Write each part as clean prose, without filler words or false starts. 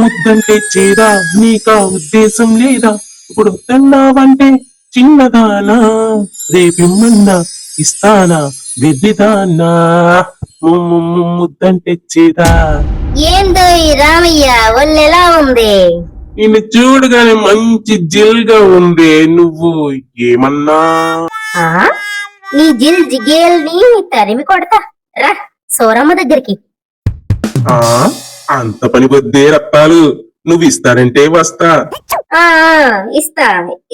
ముద్దంటే చేదా నీకా ఉద్దేశం లేదా ఇప్పుడు వద్దన్నావంటే చిన్నదానా రేపిమ్మన్నా ఇస్తానా వెర్రిదానా ముద్దంటే చేదా. ఏందో ఈ రామయ్య ఒళ్ళెలా ఉంది? నిన్ను చూడగానే మంచి జిల్గా ఉంది. నువ్వు ఏమన్నా ఆ నీ జిల్ జిగేల్ ని తరిమి కొడతా రా సోరమ్మ దగ్గరికి. ఆ అంత పని కొద్దే రత్తాలు నువ్వు ఇస్తానంటే వస్తా. ఆ ఇస్తా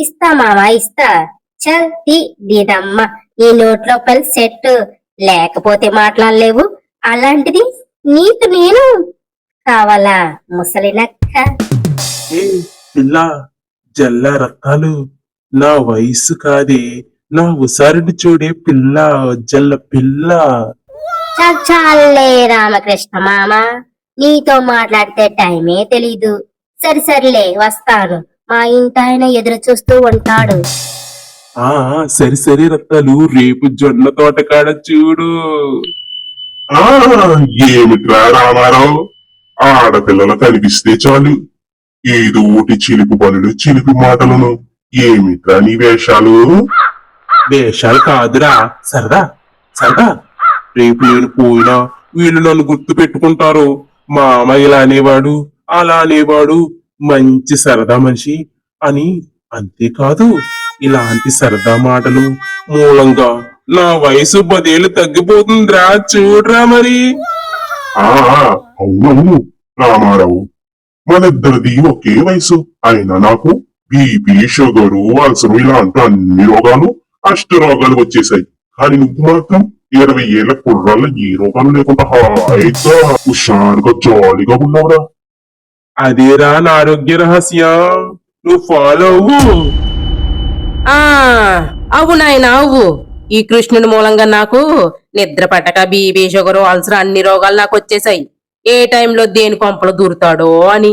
ఇస్తా మామా ఇస్తా. చల్ దీదమ్మ నీ నోట్లో పల్ సెట్ లేకపోతే మాట్లాడలేవు. అలాంటిది నీకు నేను కావాలా ముసలినక్క? ఏ పిల్ల జల్ల రత్తాలు నా వయసు కాదే నా ఉసారిని చూడే పిల్ల జల్ల పిల్ల. చాలే రామకృష్ణ మామ నీతో మాట్లాడితే టైమే తెలీదు. సరిలే వస్తాను. మా ఇంటాయన ఎదురు చూస్తూ ఉంటాడు. ఆ సరి రత్తాలు రేపు జొన్న తోట కాడ చూడు. ఆ ఏమిట్రా రామారావు, ఆడపిల్లలు కనిపిస్తే చాలు ఏదో ఒకటి చిలిపి పనులు చిలిపి మాటలను. ఏమిట్రా నీ వేషాలు? వేషాలు కాదురా సరదా సరదా. రేపు నేను పోయినా వీళ్ళు నన్ను గుర్తు పెట్టుకుంటారు. మా అమ్మ ఇలా అనేవాడు అలా అనేవాడు మంచి సరదా మనిషి అని. అంతేకాదు ఇలాంటి సరదా మాటలు మూలంగా నా వయసు 10 ఏళ్ళు తగ్గిపోతుందిరా చూడరా మరి. ఆ అవునవును రామారావు, మనిద్దరిది ఒకే వయసు. అయినా నాకు బీపీ షుగరు అల్సరు ఇలాంటి అన్ని రోగాలు అష్ట రోగాలు వచ్చేసాయి. కానీ నువ్వు మాత్రం 20 ఏళ్ల కుర్రాళ్ళు ఏ రోగాలు లేకుండా హాయిగా హుషారుగా జాలీగా ఉన్నావురా. అదేరా నా ఆరోగ్య రహస్యం. నువ్వు ఫాలో అవ్వు. అవునాయన అవ్వు. ఈ కృష్ణుని మూలంగా నాకు నిద్ర పట్టక బీపీ షుగరు అల్సర్ అన్ని రోగాలు నాకు వచ్చేసాయి. ఏ టైంలో దేని కొంపలు దూరుతాడో అని.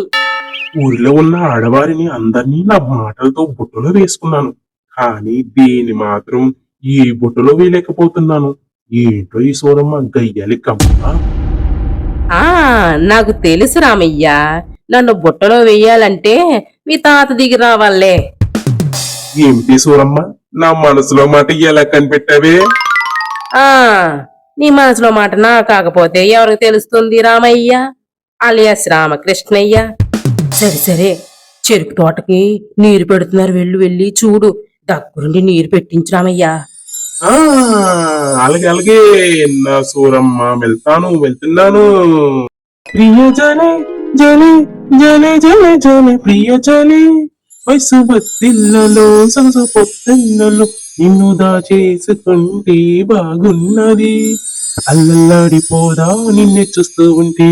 ఊరిలో ఉన్న ఆడవారిని అందరినీ నా మాటలతో బుట్టలో వేసుకున్నాను. కానీ దీన్ని మాత్రం ఈ బుట్టలో వేయలేకపోతున్నాను. ఏంటో ఈ సోరమ్మ గయ్యాలి కమ్మ. నాకు తెలుసు రామయ్య, నన్ను బుట్టలో వెయ్యాలంటే మీ తాత దిగి రావాలే. ఏమిటి సూరమ్మ నా మనసులో మాట ఎలా కనిపెట్టావే? నీ మనసులో మాట నా కాకపోతే ఎవరికి తెలుస్తుంది రామయ్య అలియాస్ రామకృష్ణయ్య. సరే చెరుకు తోటకి నీరు పెడుతున్నారు, వెళ్ళి చూడు. దగ్గరుండి నీరు పెట్టించు రామయ్య. అలాగే నా సూరమ్మ వెళ్తున్నాను. ప్రియ జనే జనే జనే జనే జనే ప్రియ జనే వయసు బతిల్లలో సొగసు పొత్తిళ్ళలో నిన్ను దాచేసుకుంటే బాగున్నది. అల్లల్లాడిపోదా నిన్నే చూస్తూ ఉంటే.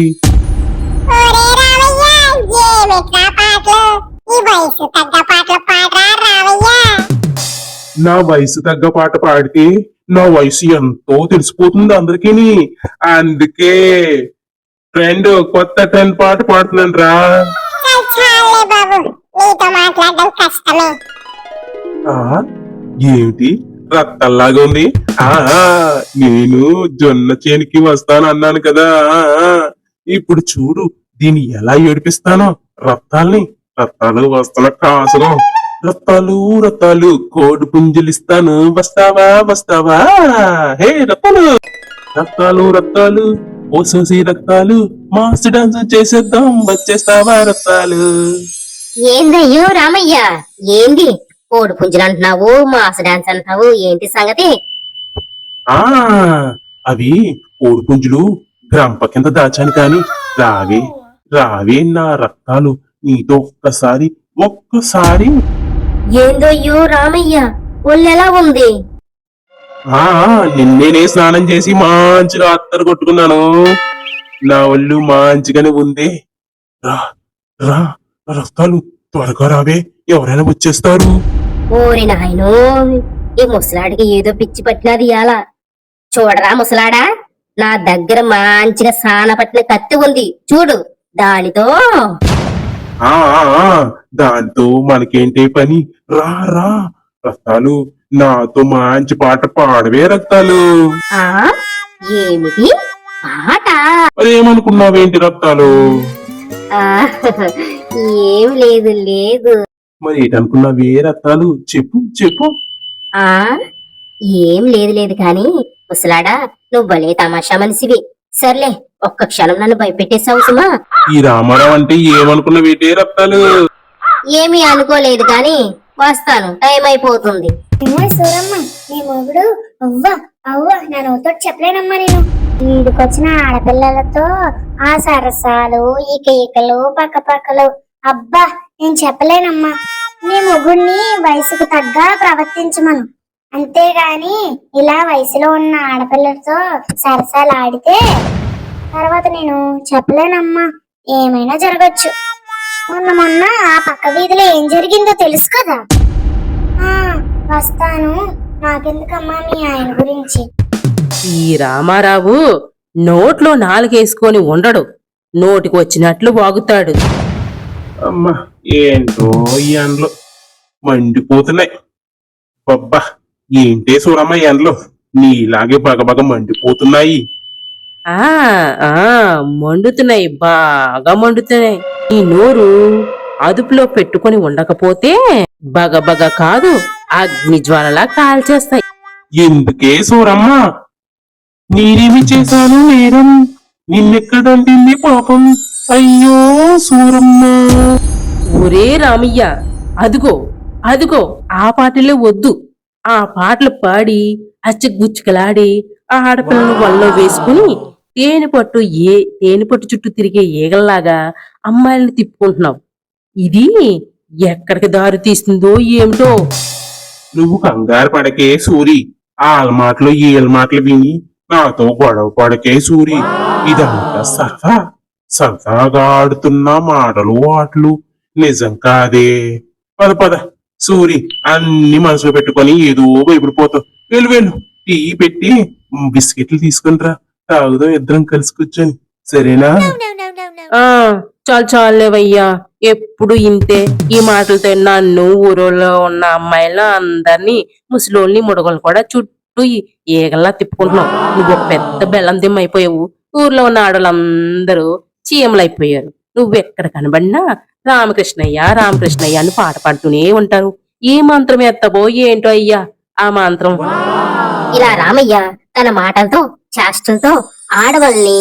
నా వయసు తగ్గ పాట పాడితే నా వయసు ఎంతో తెలిసిపోతుంది అందరికీ. అందుకే ట్రెండ్ కొత్త ట్రెండ్ పాట పాడుతున్నాను రా. ఏమిటి రత్తల్లాగా ఉంది? నేను జొన్న చేనికి వస్తాను అన్నాను కదా. ఇప్పుడు చూడు దీన్ని ఎలా ఏడిపిస్తానో. రత్తాలు వస్తున్న కాసులు. రత్తాలు కోడి పుంజులిస్తాను. వస్తావా హే రత్తాలు ఓసోసి రత్తాలు మాస్ డాన్స్ చేసేద్దాం. వచ్చేస్తావా రత్తాలు? ఏందయ్యో రామయ్య, ఏంది కోడి పుంజులు అంటున్నావు, మాస్ డాన్స్ అంటున్నావు, ఏంటి సంగతి? అవి కోడి పుంజులు గ్రంప కింద దాచాను కాని రావే నా రత్తాలు నీతో ఒక్కసారి. ఏందయ్యో రామయ్య ఒళ్ళెలా ఉంది? నిన్నేనే స్నానం చేసి మంచిగా అత్తరు కొట్టుకున్నాను. నా ఒళ్ళు మంచిగానే ఉంది. రా రక్తాలు త్వరగా రావే, ఎవరైనా వచ్చేస్తారు. ఓరి నాయనో, ఈ ముసలాడికి ఏదో పిచ్చి పట్టినది ఇయాల. చూడరా ముసలాడా, నా దగ్గర మంచిగా సాన పట్టిన కత్తి ఉంది చూడు. దాంతో మనకేంటే పని? రా రక్తాలు నాతో మంచి పాట పాడవే రక్తాలు. ఏమిటి పాట? మరేమనుకున్నావేంటి రక్తాలు? ఆ, ఏం లేదు లేదు. మరి ఏటనుకున్నావే రత్నాలు చెప్పు చెప్పు. ఆ ఏం లేదు లేదు కాని ముసలాడా, నువ్వు భలే తమాషా మనిషివి. సర్లే, ఒక్క క్షణం నన్ను భయపెట్టేశావు సుమా. ఈ రామారావు అంటే ఏమనుకున్నావేటే రత్నాలు? ఏమీ అనుకోలేదు కాని వస్తాను, టైం అయిపోతుంది. సూరమ్మ, నీ మొగుడు అవ్వ అవ్వ నా నవ్వుతో చెప్పలేనమ్మా. నేను వీడికొచ్చిన ఆడపిల్లలతో ఆ సరసాలు, ఈ కేకలు, పక్కపక్కలు, అబ్బా నేను చెప్పలేనమ్మా. నీ మొగుడిని వయసుకు తగ్గ ప్రవర్తించమను, అంతేగాని ఇలా వయసులో ఉన్న ఆడపిల్లలతో సరసాలు ఆడితే తర్వాత నేను చెప్పలేనమ్మా. ఏమైనా జరగచ్చు. మొన్న మొన్న ఆ పక్క వీధిలో ఏం జరిగిందో తెలుసు కదా. ఆ వస్తాను, నాకెందుకమ్మా మీ ఆయన గురించి. ఈ రామారావు నోట్లో నాలుగేసుకొని ఉండడు, నోటికి వచ్చినట్లు వాగుతాడు. అమ్మా ఏంటో ఈ ఎండలు మండిపోతున్నాయి. అబ్బా ఏంటే చూడమ్మా ఈ ఎండలు నీలాగే బగబగ మండిపోతున్నాయి. ఆ ఆ మండుతున్నాయి, బాగా మండుతున్నాయి. ఈ నోరు అదుపులో పెట్టుకొని ఉండకపోతే బగబగ కాదు, అగ్ని జ్వాలలా కాల్చేస్తాయి. ఎందుకే సూరమ్మా? నేనేమి చేశాను నేరం? నిన్నెక్కడంటింది పాపం? అయ్యో సూరమ్మ. ఒరే రామయ్య, అదుగో అదుగో ఆ పాటలే వద్దు. ఆ పాటలు పాడి అచ్చగుచ్చుకలాడి ఆ ఆడపిల్లను వల్లో వేసుకుని తేనెపట్టు చుట్టూ తిరిగే ఈగల్లాగా అమ్మాయిల్ని తిప్పుకుంటున్నావు. ఇది ఎక్కడికి దారి తీస్తుందో ఏమిటో. నువ్వు కంగారు పడకే సూరి. ఆల మాటలు ఈల మాటలు విని నాతో గొడవ పడకే సూరి. ఇదంతా సరదాగా ఆడుతున్న మాటలు ఆటలు, నిజం కాదే. పద పద సూరి, అన్ని మనసులో పెట్టుకొని ఏదో భయపడిపోతావు. వెళ్ళు టీ పెట్టి బిస్కెట్లు తీసుకునిరా, తాగుదాం ఇద్దరం కలిసి కూర్చొని, సరేనా? ఆ చాలేవయ్యా, ఎప్పుడు ఇంతే. ఈ మాటలతో నన్ను ఊరిలో ఉన్న అమ్మాయిల అందరినీ, ముసలోళ్ళని ముడగలు కూడా చుట్టూ ఈగల్లా తిప్పుకుంటున్నావు. నువ్వు ఒక పెద్ద బెల్లం దిమ్మ అయిపోయావు. ఊర్లో ఉన్న ఆడవాళ్ళందరూ చీమలైపోయారు. నువ్వెక్కడ కనబడినా రామకృష్ణయ్య రామకృష్ణయ్య అని పాట పాడుతూనే ఉంటారు. ఏ మంత్రం ఎత్తబో ఏంటో అయ్యా ఆ మంత్రం. ఇలా రామయ్య తన మాటలతో చేష్టలతో ఆడవాళ్ళని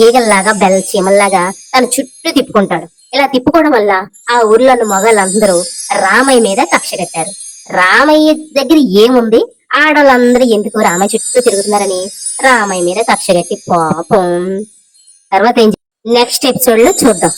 ఈగల్లాగా బెల్ చీమల్లాగా తన చుట్టూ తిప్పుకుంటాడు. ఇలా తిప్పుకోవడం వల్ల ఆ ఊర్లో ఉన్న మగవాళ్ళందరూ రామయ్య మీద కక్ష కట్టారు. రామయ్య దగ్గర ఏముంది, ఆడవాళ్ళందరూ ఎందుకు రామయ్య చుట్టూ తిరుగుతున్నారని రామయ్య మీద కక్ష కట్టి పాపం. తర్వాత నెక్స్ట్ ఎపిసోడ్ లో చూద్దాం.